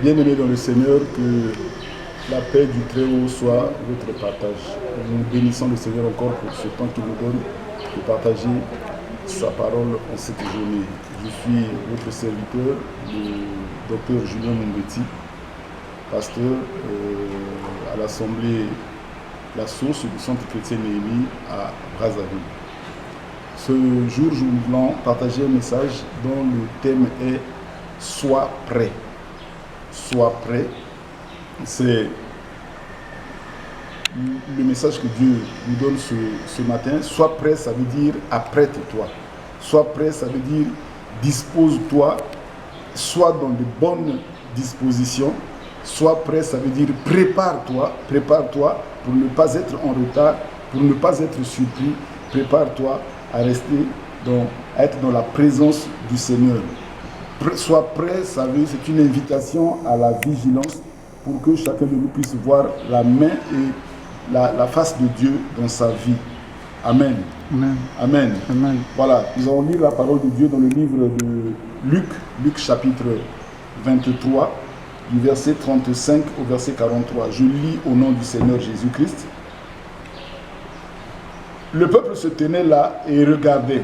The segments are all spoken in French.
Bien-aimés dans le Seigneur, que la paix du Très-Haut soit votre partage. Nous bénissons le Seigneur encore pour ce temps qu'il nous donne de partager sa parole en cette journée. Je suis votre serviteur, le docteur Julien Moumbeti, pasteur à l'Assemblée La Source du Centre chrétien Néhémie à Brazzaville. Ce jour, je voulais partager un message dont le thème est « Sois prêt ». Sois prêt, c'est le message que Dieu nous donne ce matin. Sois prêt, ça veut dire apprête-toi. Sois prêt, ça veut dire dispose-toi. Sois dans de bonnes dispositions. Sois prêt, ça veut dire prépare-toi. Prépare-toi pour ne pas être en retard, pour ne pas être surpris. Prépare-toi à rester à être dans la présence du Seigneur. Sois prêt, ça veut dire c'est une invitation à la vigilance pour que chacun de nous puisse voir la main et la face de Dieu dans sa vie. Amen. Amen. Amen. Amen. Voilà, nous allons lire la parole de Dieu dans le livre de Luc chapitre 23, du verset 35 au verset 43. Je lis au nom du Seigneur Jésus-Christ. Le peuple se tenait là et regardait.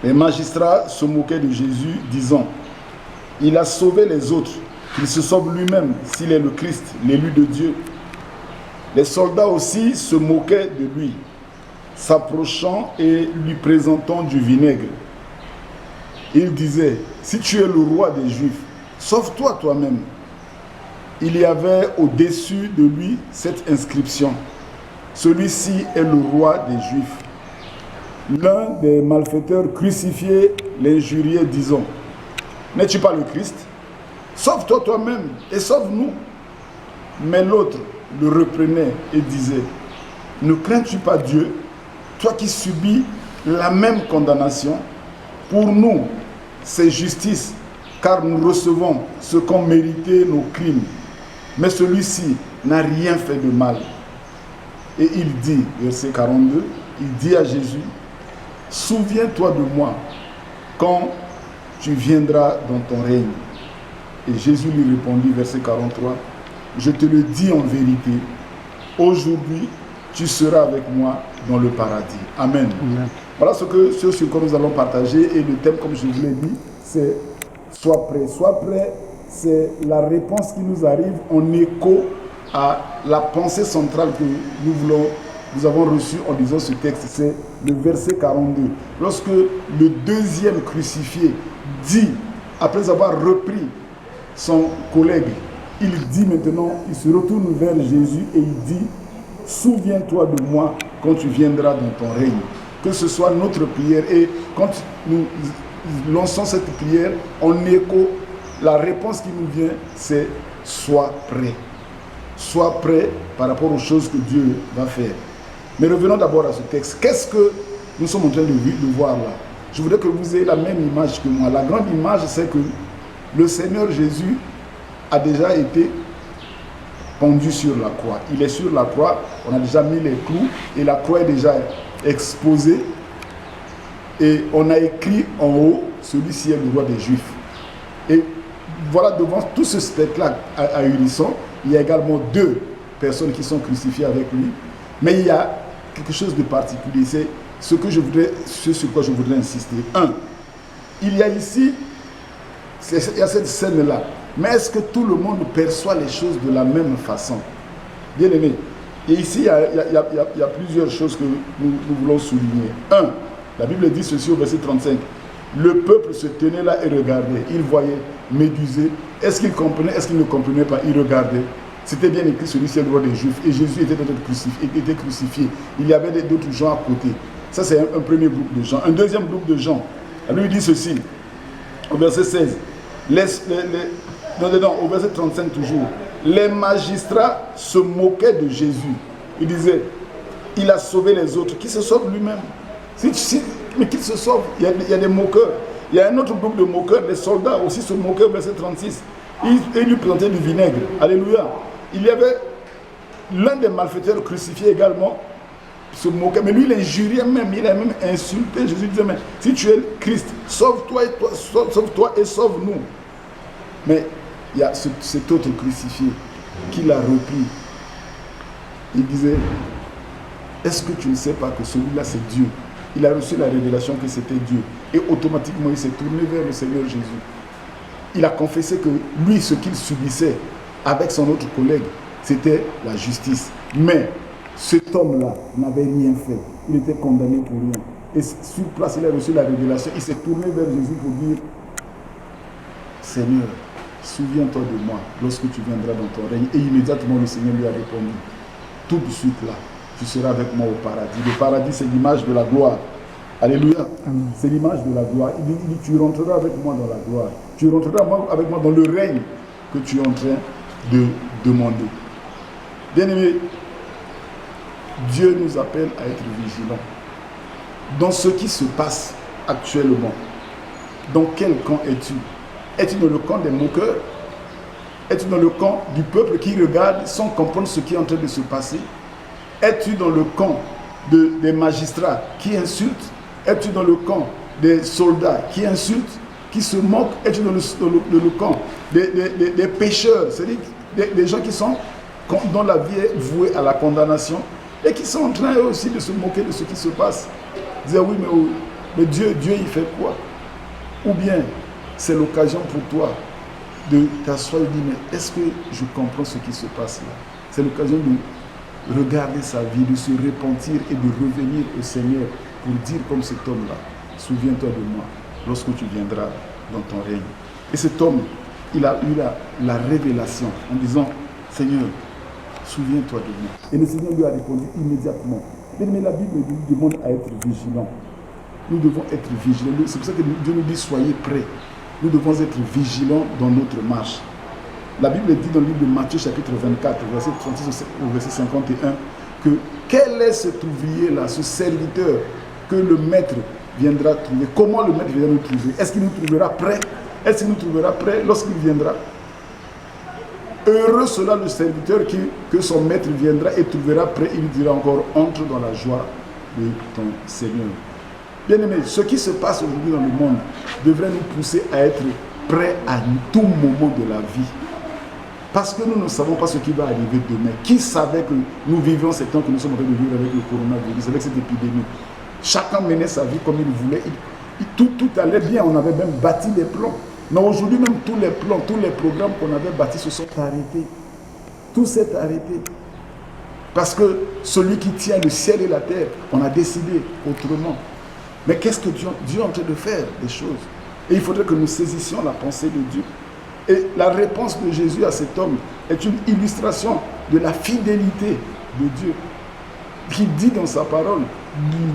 Les magistrats se moquaient de Jésus, disant « Il a sauvé les autres, qu'il se sauve lui-même s'il est le Christ, l'élu de Dieu. » Les soldats aussi se moquaient de lui, s'approchant et lui présentant du vinaigre. Ils disaient « Si tu es le roi des Juifs, sauve-toi toi-même. » Il y avait au-dessus de lui cette inscription « Celui-ci est le roi des Juifs. » L'un des malfaiteurs crucifiés l'injuriait, disant « N'es-tu pas le Christ? Sauve-toi toi-même et sauve-nous. » Mais l'autre le reprenait et disait « Ne crains-tu pas Dieu, toi qui subis la même condamnation? Pour nous, c'est justice, car nous recevons ce qu'ont mérité nos crimes. Mais celui-ci n'a rien fait de mal. » Et il dit, verset 42, il dit à Jésus « Souviens-toi de moi quand tu viendras dans ton règne. » Et Jésus lui répondit, verset 43, « Je te le dis en vérité, aujourd'hui tu seras avec moi dans le paradis. » Amen. Amen. Voilà ce sur quoi nous allons partager. Et le thème, comme je vous l'ai dit, c'est « Sois prêt ». « Sois prêt », c'est la réponse qui nous arrive en écho à la pensée centrale que nous avons reçue en lisant ce texte. C'est le verset 42. Lorsque le deuxième crucifié dit, après avoir repris son collègue, il dit maintenant, il se retourne vers Jésus et il dit « Souviens-toi de moi quand tu viendras dans ton règne. » Que ce soit notre prière. Et quand nous lançons cette prière, en écho, la réponse qui nous vient, c'est « Sois prêt ». Sois prêt par rapport aux choses que Dieu va faire. Mais revenons d'abord à ce texte. Qu'est-ce que nous sommes en train de voir là? Je voudrais que vous ayez la même image que moi. La grande image, c'est que le Seigneur Jésus a déjà été pendu sur la croix. Il est sur la croix, on a déjà mis les clous et la croix est déjà exposée. Et on a écrit en haut, celui-ci est le roi des Juifs. Et voilà, devant tout ce spectacle ahurissant, il y a également deux personnes qui sont crucifiées avec lui. Mais il y a quelque chose de particulier. C'est sur quoi je voudrais insister. Un, il y a ici, il y a cette scène-là. Mais est-ce que tout le monde perçoit les choses de la même façon? Bien aimé. Et ici, il y a plusieurs choses que nous voulons souligner. Un, la Bible dit ceci au verset 35. Le peuple se tenait là et regardait. Il voyait médusé. Est-ce qu'il comprenait? Est-ce qu'il ne comprenait pas? Il regardait. C'était bien écrit, celui-ci est le roi des Juifs. Et Jésus était crucifié. Il y avait d'autres gens à côté. Ça, c'est un premier groupe de gens. Un deuxième groupe de gens. La Bible dit ceci, au verset 16. Au verset 35 toujours. Les magistrats se moquaient de Jésus. Ils disaient, il a sauvé les autres. Qui se sauve lui-même? Mais qui se sauve? Il y a des moqueurs. Il y a un autre groupe de moqueurs. Les soldats aussi se moquaient au verset 36. Ils lui présentaient du vinaigre. Alléluia. Il y avait l'un des malfaiteurs crucifiés également, se moquait, mais lui il injuriait même, il a même insulté Jésus, il disait, mais si tu es le Christ, sauve-toi et sauve-nous. Mais il y a cet autre crucifié qui l'a repris. Il disait, est-ce que tu ne sais pas que celui-là c'est Dieu? Il a reçu la révélation que c'était Dieu. Et automatiquement, il s'est tourné vers le Seigneur Jésus. Il a confessé que lui, ce qu'il subissait avec son autre collègue, c'était la justice. Mais cet homme-là n'avait rien fait. Il était condamné pour rien. Et sur place, il a reçu la révélation. Il s'est tourné vers Jésus pour dire, Seigneur, souviens-toi de moi lorsque tu viendras dans ton règne. Et immédiatement, le Seigneur lui a répondu, tout de suite là, tu seras avec moi au paradis. Le paradis, c'est l'image de la gloire. Alléluia. C'est l'image de la gloire. Il dit, tu rentreras avec moi dans la gloire. Tu rentreras avec moi dans le règne que tu es en train de demander. Bien-aimés, Dieu nous appelle à être vigilants. Dans ce qui se passe actuellement, dans quel camp es-tu? Es-tu dans le camp des moqueurs? Es-tu dans le camp du peuple qui regarde sans comprendre ce qui est en train de se passer? Es-tu dans le camp des magistrats qui insultent? Es-tu dans le camp des soldats qui insultent, qui se moquent? Es-tu dans le camp des pécheurs, c'est-à-dire des gens qui sont, dont la vie est vouée à la condamnation et qui sont en train eux aussi de se moquer de ce qui se passe? Dire oui, mais Dieu il fait quoi? Ou bien c'est l'occasion pour toi de t'asseoir et dire, mais est-ce que je comprends ce qui se passe là? C'est l'occasion de regarder sa vie, de se repentir et de revenir au Seigneur pour dire comme cet homme-là, souviens-toi de moi lorsque tu viendras dans ton règne. Et cet homme, il a eu la révélation en disant, Seigneur, souviens-toi de moi. Et le Seigneur lui a répondu immédiatement. Mais la Bible nous demande à être vigilants. Nous devons être vigilants. C'est pour ça que Dieu nous dit, soyez prêts. Nous devons être vigilants dans notre marche. La Bible dit dans le livre de Matthieu chapitre 24, verset 36 au verset 51, que quel est cet ouvrier-là, ce serviteur que le maître viendra trouver? Comment le maître viendra nous trouver? Est-ce qu'il nous trouvera prêt? Est-ce qu'il nous trouvera prêt lorsqu'il viendra? Heureux cela le serviteur que son maître viendra et trouvera prêt. Il lui dira encore, entre dans la joie de ton Seigneur. Bien-aimés, ce qui se passe aujourd'hui dans le monde devrait nous pousser à être prêts à tout moment de la vie. Parce que nous ne savons pas ce qui va arriver demain. Qui savait que nous vivions ces temps que nous sommes en train de vivre avec le coronavirus, avec cette épidémie? Chacun menait sa vie comme il voulait. Tout allait bien, on avait même bâti des plans. Mais aujourd'hui, même tous les plans, tous les programmes qu'on avait bâtis se sont arrêtés. Tout s'est arrêté. Parce que celui qui tient le ciel et la terre, on a décidé autrement. Mais qu'est-ce que Dieu est en train de faire? Des choses. Et il faudrait que nous saisissions la pensée de Dieu. Et la réponse de Jésus à cet homme est une illustration de la fidélité de Dieu. Qui dit dans sa parole,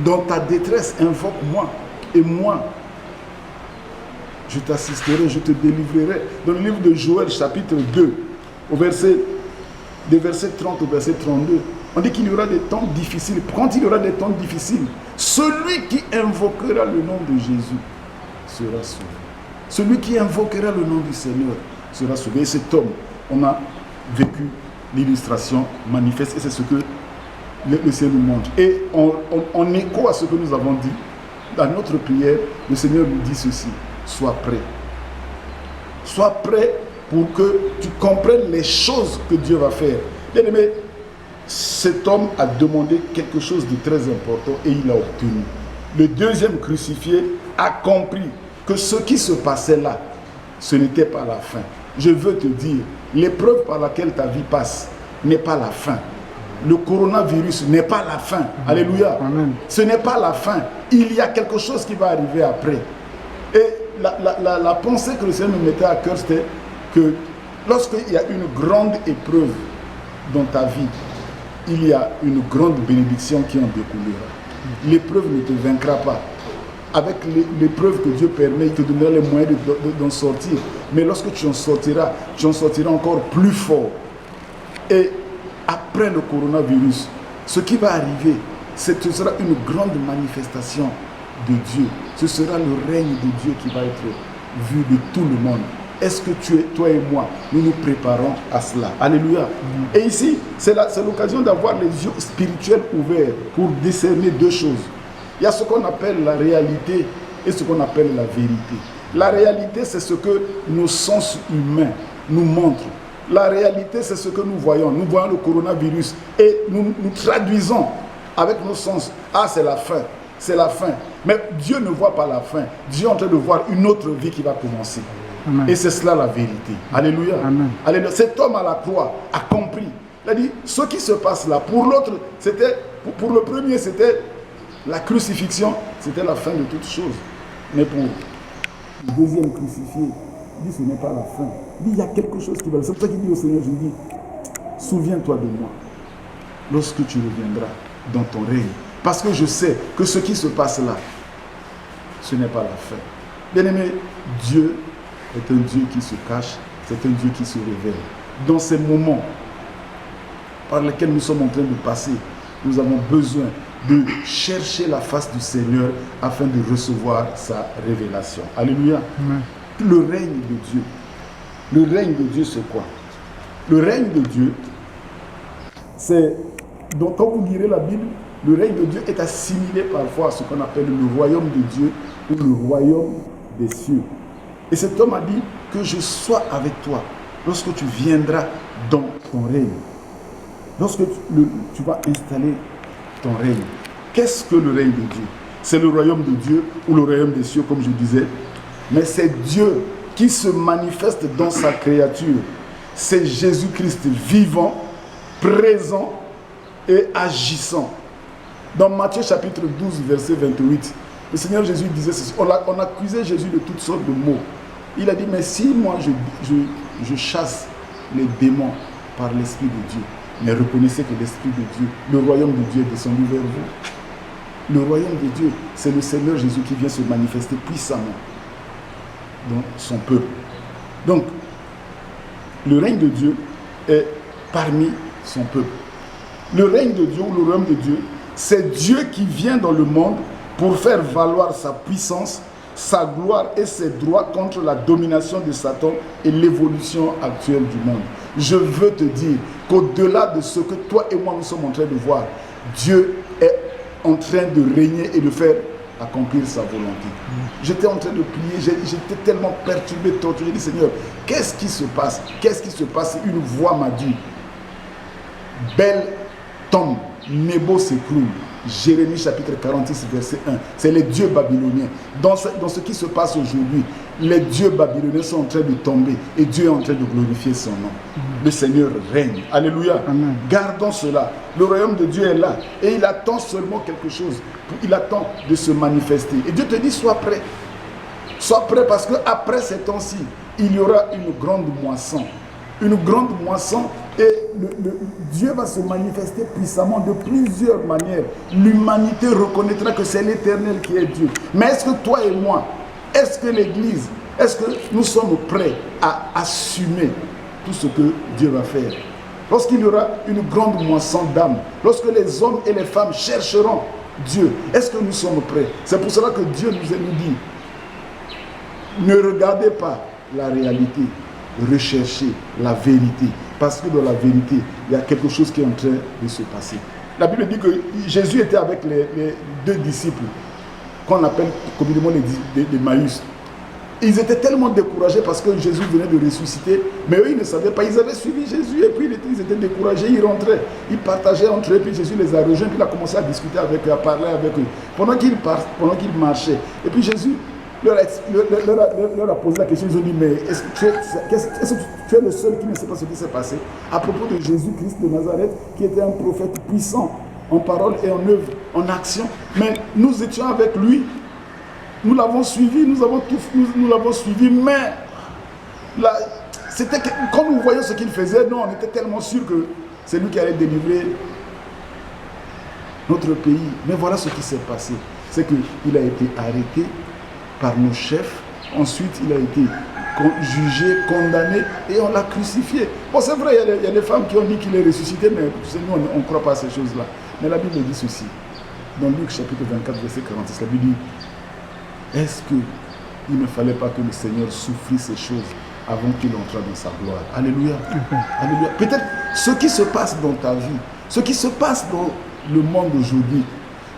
dans ta détresse, invoque-moi. Et moi, je t'assisterai, je te délivrerai. Dans le livre de Joël, chapitre 2, des versets 30 au verset 32, on dit qu'il y aura des temps difficiles. Quand il y aura des temps difficiles, celui qui invoquera le nom de Jésus sera sauvé. Celui qui invoquera le nom du Seigneur sera sauvé. Et cet homme, on a vécu l'illustration manifeste et c'est ce que le Seigneur nous montre. Et en écho à ce que nous avons dit, dans notre prière, le Seigneur nous dit ceci: sois prêt. Sois prêt pour que tu comprennes les choses que Dieu va faire. Bien aimé, cet homme a demandé quelque chose de très important et il l'a obtenu. Le deuxième crucifié a compris que ce qui se passait là, ce n'était pas la fin. Je veux te dire, l'épreuve par laquelle ta vie passe n'est pas la fin. Le coronavirus n'est pas la fin. Alléluia. Amen. Ce n'est pas la fin. Il y a quelque chose qui va arriver après. Et la pensée que le Seigneur me mettait à cœur, c'était que lorsqu'il y a une grande épreuve dans ta vie, il y a une grande bénédiction qui en découlera. L'épreuve ne te vaincra pas. Avec l'épreuve que Dieu permet, il te donnera les moyens d'en sortir. Mais lorsque tu en sortiras encore plus fort. Et après le coronavirus, ce qui va arriver, ce sera une grande manifestation de Dieu. Ce sera le règne de Dieu qui va être vu de tout le monde. Est-ce que toi et moi, nous nous préparons à cela? Alléluia. Et ici, c'est l'occasion d'avoir les yeux spirituels ouverts pour discerner deux choses. Il y a ce qu'on appelle la réalité et ce qu'on appelle la vérité. La réalité, c'est ce que nos sens humains nous montre. La réalité, c'est ce que nous voyons. Nous voyons le coronavirus et nous traduisons avec nos sens. Ah, c'est la fin. C'est la fin. Mais Dieu ne voit pas la fin. Dieu est en train de voir une autre vie qui va commencer. Amen. Et c'est cela la vérité. Alléluia. Amen. Alléluia. Cet homme à la croix a compris. Il a dit, ce qui se passe là, pour l'autre, c'était, pour le premier, c'était la crucifixion, c'était la fin de toutes choses. Mais pour le deuxième crucifié, il dit, ce n'est pas la fin. Il dit, il y a quelque chose qui va. C'est pour ça qu'il dit au Seigneur, je dis, souviens-toi de moi lorsque tu reviendras dans ton règne. Parce que je sais que ce qui se passe là, ce n'est pas la fin. Bien-aimé, Dieu est un Dieu qui se cache, c'est un Dieu qui se révèle. Dans ces moments par lesquels nous sommes en train de passer, nous avons besoin de chercher la face du Seigneur afin de recevoir sa révélation. Alléluia. Amen. Le règne de Dieu. Le règne de Dieu, c'est quoi? Le règne de Dieu, c'est... Donc, quand vous lirez la Bible, le règne de Dieu est assimilé parfois à ce qu'on appelle le royaume de Dieu ou le royaume des cieux. Et cet homme a dit que je sois avec toi lorsque tu viendras dans ton règne. Lorsque tu vas installer ton règne. Qu'est-ce que le règne de Dieu? C'est le royaume de Dieu ou le royaume des cieux, comme je disais. Mais c'est Dieu qui se manifeste dans sa créature. C'est Jésus-Christ vivant, présent et agissant. Dans Matthieu chapitre 12, verset 28, le Seigneur Jésus disait ceci. On accusait Jésus de toutes sortes de maux. Il a dit, mais si moi je chasse les démons par l'Esprit de Dieu, mais reconnaissez que l'Esprit de Dieu, le royaume de Dieu est descendu vers vous. Le royaume de Dieu, c'est le Seigneur Jésus qui vient se manifester puissamment dans son peuple. Donc, le règne de Dieu est parmi son peuple. Le règne de Dieu ou le royaume de Dieu, c'est Dieu qui vient dans le monde pour faire valoir sa puissance, sa gloire et ses droits contre la domination de Satan et l'évolution actuelle du monde. Je veux te dire qu'au-delà de ce que toi et moi nous sommes en train de voir, Dieu est en train de régner et de faire accomplir sa volonté. J'étais en train de prier, j'étais tellement perturbé, torturé. J'ai dit, Seigneur, qu'est-ce qui se passe? Qu'est-ce qui se passe? Une voix m'a dit, Bel tombe, Nebo s'écroule. Jérémie chapitre 46 verset 1. C'est les dieux babyloniens. Dans ce qui se passe aujourd'hui, les dieux babyloniens sont en train de tomber et Dieu est en train de glorifier son nom. Le Seigneur règne. Alléluia. Amen. Gardons cela. Le royaume de Dieu est là et il attend seulement quelque chose. Il attend de se manifester. Et Dieu te dit, sois prêt. Sois prêt parce qu'après ces temps-ci, il y aura une grande moisson. Une grande moisson et Dieu va se manifester puissamment de plusieurs manières. L'humanité reconnaîtra que c'est l'Éternel qui est Dieu. Mais est-ce que toi et moi, est-ce que l'Église, est-ce que nous sommes prêts à assumer tout ce que Dieu va faire? Lorsqu'il y aura une grande moisson d'âmes, lorsque les hommes et les femmes chercheront Dieu, est-ce que nous sommes prêts? C'est pour cela que Dieu nous dit, ne regardez pas la réalité, recherchez la vérité. Parce que dans la vérité, il y a quelque chose qui est en train de se passer. La Bible dit que Jésus était avec les deux disciples, qu'on appelle communément les Maïs. Ils étaient tellement découragés parce que Jésus venait de ressusciter, mais eux, ils ne savaient pas. Ils avaient suivi Jésus et puis ils étaient découragés, ils rentraient, ils partageaient entre eux, puis Jésus les a rejoints, puis il a commencé à discuter avec eux, à parler avec eux, pendant qu'ils marchaient. Et puis Jésus leur a posé la question, ils ont dit, mais est-ce que tu es le seul qui ne sait pas ce qui s'est passé? À propos de Jésus-Christ de Nazareth, qui était un prophète puissant en parole et en œuvre, en action. Mais nous étions avec lui, nous l'avons suivi, nous l'avons suivi, mais là, c'était que, quand nous voyons ce qu'il faisait, non, on était tellement sûrs que c'est lui qui allait délivrer notre pays. Mais voilà ce qui s'est passé, c'est qu'il a été arrêté par nos chefs, ensuite il a été jugé, condamné et on l'a crucifié. Bon, c'est vrai, il y a des femmes qui ont dit qu'il est ressuscité, mais nous on ne croit pas à ces choses-là. Mais la Bible dit ceci, dans Luc chapitre 24, verset 46, la Bible dit, est-ce qu'il ne fallait pas que le Seigneur souffrit ces choses avant qu'il entre dans sa gloire? Alléluia. Alléluia. Peut-être ce qui se passe dans ta vie, ce qui se passe dans le monde aujourd'hui,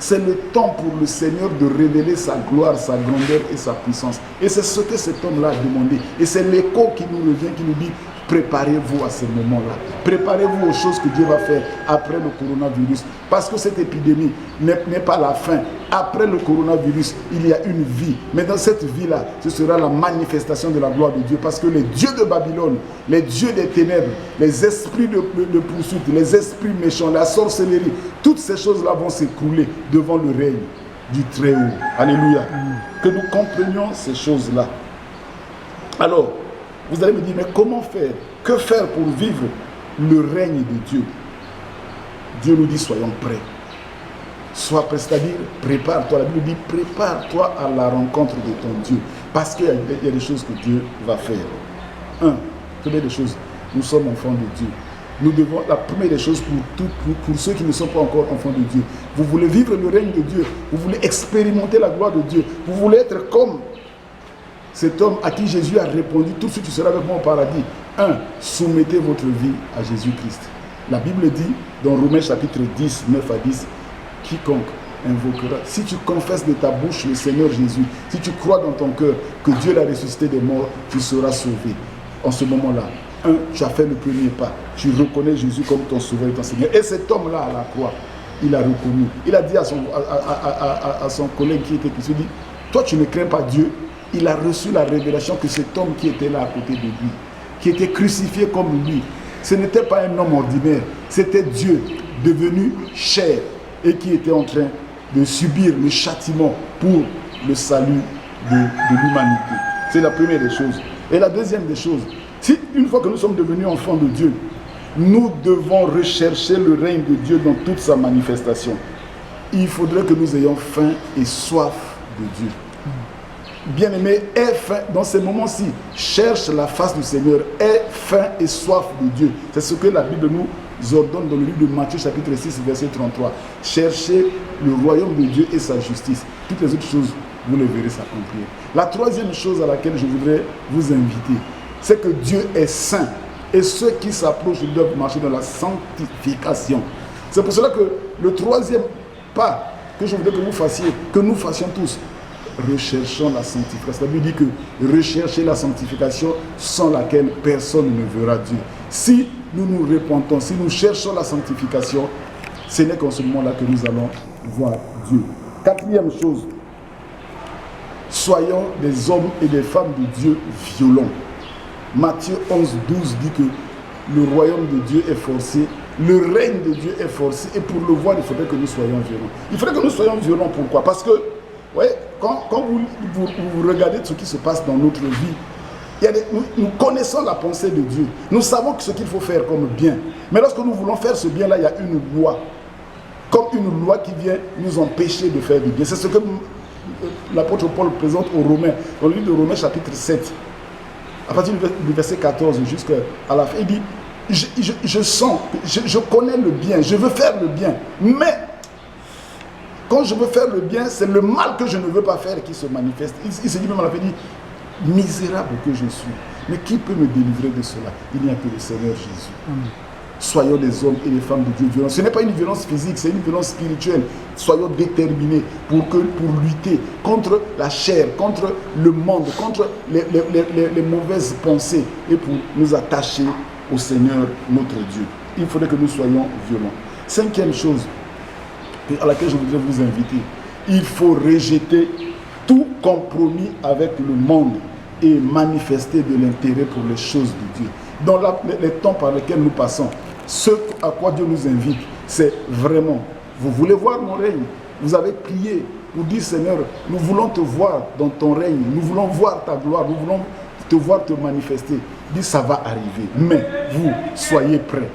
c'est le temps pour le Seigneur de révéler sa gloire, sa grandeur et sa puissance. Et c'est ce que cet homme-là a demandé. Et c'est l'écho qui nous revient, qui nous dit, Préparez-vous à ces moments-là. Préparez-vous aux choses que Dieu va faire après le coronavirus. Parce que cette épidémie n'est pas la fin. Après le coronavirus, il y a une vie. Mais dans cette vie-là, ce sera la manifestation de la gloire de Dieu. Parce que les dieux de Babylone, les dieux des ténèbres, les esprits de poursuite, les esprits méchants, la sorcellerie, toutes ces choses-là vont s'écrouler devant le règne du Très-Haut. Alléluia. Que nous comprenions ces choses-là. Alors, vous allez me dire, mais comment faire? Que faire pour vivre le règne de Dieu? Dieu nous dit, soyons prêts. Sois prêt, c'est-à-dire, prépare-toi. La Bible dit, prépare-toi à la rencontre de ton Dieu. Parce qu'il y a des choses que Dieu va faire. Première des choses, nous sommes enfants de Dieu. Nous devons, la première des choses pour ceux qui ne sont pas encore enfants de Dieu, vous voulez vivre le règne de Dieu, vous voulez expérimenter la gloire de Dieu, vous voulez être comme cet homme à qui Jésus a répondu, tout de suite tu seras avec moi au paradis. Soumettez votre vie à Jésus-Christ. La Bible dit dans Romains chapitre 10, 9 à 10, quiconque invoquera, si tu confesses de ta bouche le Seigneur Jésus, si tu crois dans ton cœur que Dieu l'a ressuscité des morts, tu seras sauvé. En ce moment-là, tu as fait le premier pas, tu reconnais Jésus comme ton sauveur et ton Seigneur. Et cet homme-là à la croix, il a reconnu. Il a dit à son collègue qui était chrétien, il dit, toi tu ne crains pas Dieu. Il a reçu la révélation que cet homme qui était là à côté de lui, qui était crucifié comme lui, ce n'était pas un homme ordinaire, c'était Dieu devenu chair et qui était en train de subir le châtiment pour le salut de l'humanité. C'est la première des choses. Et la deuxième des choses, si une fois que nous sommes devenus enfants de Dieu, nous devons rechercher le règne de Dieu dans toute sa manifestation. Il faudrait que nous ayons faim et soif de Dieu. Bien-aimé, aie faim dans ces moments-ci. Cherche la face du Seigneur. Aie faim et soif de Dieu. C'est ce que la Bible nous ordonne dans le livre de Matthieu chapitre 6 verset 33. Cherchez le royaume de Dieu et sa justice. Toutes les autres choses, vous les verrez s'accomplir. La troisième chose à laquelle je voudrais vous inviter, c'est que Dieu est saint. Et ceux qui s'approchent doivent marcher dans la sanctification. C'est pour cela que le troisième pas que je voudrais que vous fassiez, que nous fassions tous, recherchons la sanctification. La Bible dit que rechercher la sanctification sans laquelle personne ne verra Dieu. Si nous nous repentons, si nous cherchons la sanctification, ce n'est qu'en ce moment-là que nous allons voir Dieu. Quatrième chose, soyons des hommes et des femmes de Dieu violents. Matthieu 11, 12 dit que le royaume de Dieu est forcé, le règne de Dieu est forcé, et pour le voir, il faudrait que nous soyons violents. Il faudrait que nous soyons violents, pourquoi? Parce que, ouais, quand vous regardez ce qui se passe dans notre vie, nous connaissons la pensée de Dieu. Nous savons ce qu'il faut faire comme bien. Mais lorsque nous voulons faire ce bien-là, il y a une loi. Comme une loi qui vient nous empêcher de faire du bien. C'est ce que l'apôtre Paul présente aux Romains, dans le livre de Romains chapitre 7. À partir du verset 14 jusqu'à la fin, il dit, je sens, je connais le bien, je veux faire le bien. Mais, quand je veux faire le bien, c'est le mal que je ne veux pas faire qui se manifeste. Il se dit même à la fin, il dit, misérable que je suis. Mais qui peut me délivrer de cela? Il n'y a que le Seigneur Jésus. Soyons des hommes et des femmes de Dieu violents. Ce n'est pas une violence physique, c'est une violence spirituelle. Soyons déterminés pour lutter contre la chair, contre le monde, contre les mauvaises pensées et pour nous attacher au Seigneur notre Dieu. Il faudrait que nous soyons violents. Cinquième chose à laquelle je voudrais vous inviter, il faut rejeter tout compromis avec le monde et manifester de l'intérêt pour les choses de Dieu. Dans les temps par lesquels nous passons, ce à quoi Dieu nous invite, c'est vraiment, vous voulez voir mon règne, vous avez prié pour dire Seigneur, nous voulons te voir dans ton règne, nous voulons voir ta gloire, nous voulons te voir te manifester. Dit ça va arriver, mais vous soyez prêts.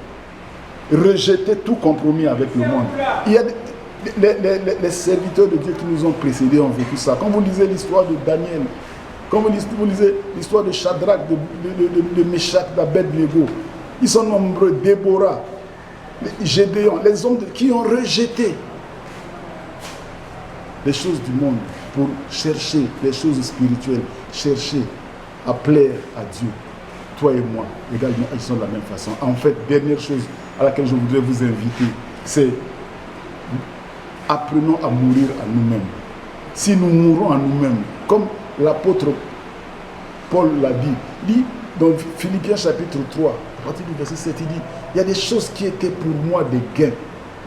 Rejetez tout compromis avec le monde. Il y a les serviteurs de Dieu qui nous ont précédés ont vécu ça. Quand vous lisez l'histoire de Daniel, quand vous lisez l'histoire de Shadrach, de Meshach, d'Abed-Nego, ils sont nombreux, Déborah, Gédéon, les hommes qui ont rejeté les choses du monde pour chercher les choses spirituelles, chercher à plaire à Dieu. Toi et moi, également, ils sont de la même façon. En fait, dernière chose à laquelle je voudrais vous inviter, c'est apprenons à mourir à nous-mêmes. Si nous mourrons à nous-mêmes, comme l'apôtre Paul l'a dit, Dans Philippiens chapitre 3, à partir du verset 7, il dit, il y a des choses qui étaient pour moi des gains.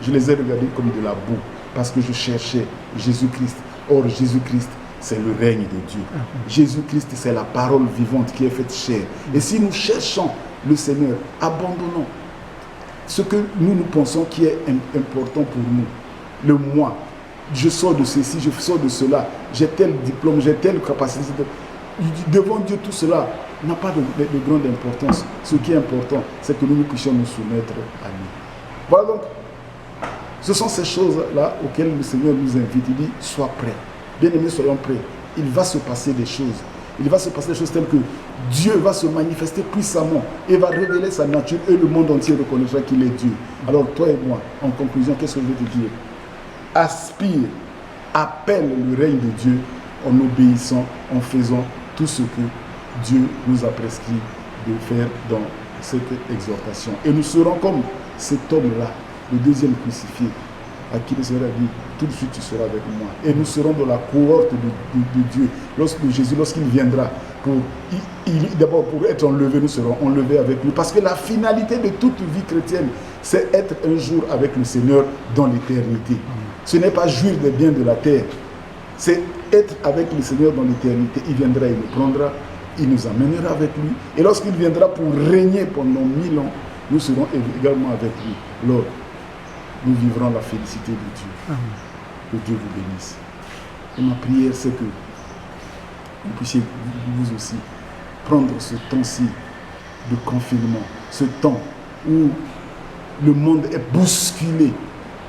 Je les ai regardées comme de la boue, parce que je cherchais Jésus-Christ. Or, Jésus-Christ, c'est le règne de Dieu. Jésus-Christ, c'est la parole vivante qui est faite chair. Et si nous cherchons le Seigneur, abandonnons ce que nous pensons qui est important pour nous. Le moi, je sors de ceci, je sors de cela, j'ai tel diplôme, j'ai telle capacité. Devant Dieu, tout cela n'a pas de grande importance. Ce qui est important, c'est que nous puissions nous soumettre à lui. Voilà donc, ce sont ces choses-là auxquelles le Seigneur nous invite. Il dit, sois prêt. Bien-aimés, soyons prêts. Il va se passer des choses. Il va se passer des choses telles que Dieu va se manifester puissamment et va révéler sa nature et le monde entier reconnaîtra qu'il est Dieu. Alors toi et moi, en conclusion, qu'est-ce que je veux te dire? Aspire, appelle le règne de Dieu en obéissant, en faisant tout ce que Dieu nous a prescrit de faire dans cette exhortation. Et nous serons comme cet homme-là, le deuxième crucifié, à qui le Seigneur a dit, tout de suite tu seras avec moi. Et nous serons dans la cohorte de Dieu. Jésus, lorsqu'il viendra, d'abord pour être enlevé, nous serons enlevés avec lui. Parce que la finalité de toute vie chrétienne, c'est être un jour avec le Seigneur dans l'éternité. Ce n'est pas jouir des biens de la terre, c'est être avec le Seigneur dans l'éternité. Il viendra, il nous prendra, il nous amènera avec lui. Et lorsqu'il viendra pour régner pendant 1000 ans, nous serons également avec lui. Alors, nous vivrons la félicité de Dieu. Amen. Que Dieu vous bénisse. Et ma prière, c'est que vous puissiez vous aussi prendre ce temps-ci de confinement, ce temps où le monde est bousculé,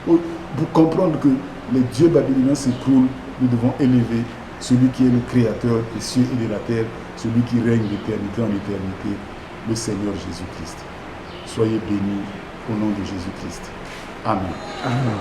pour comprendre que les dieux babyloniens s'écroulent. Nous devons élever celui qui est le créateur des cieux et de la terre, celui qui règne d'éternité en éternité, le Seigneur Jésus-Christ. Soyez bénis au nom de Jésus-Christ. Amen. Amen.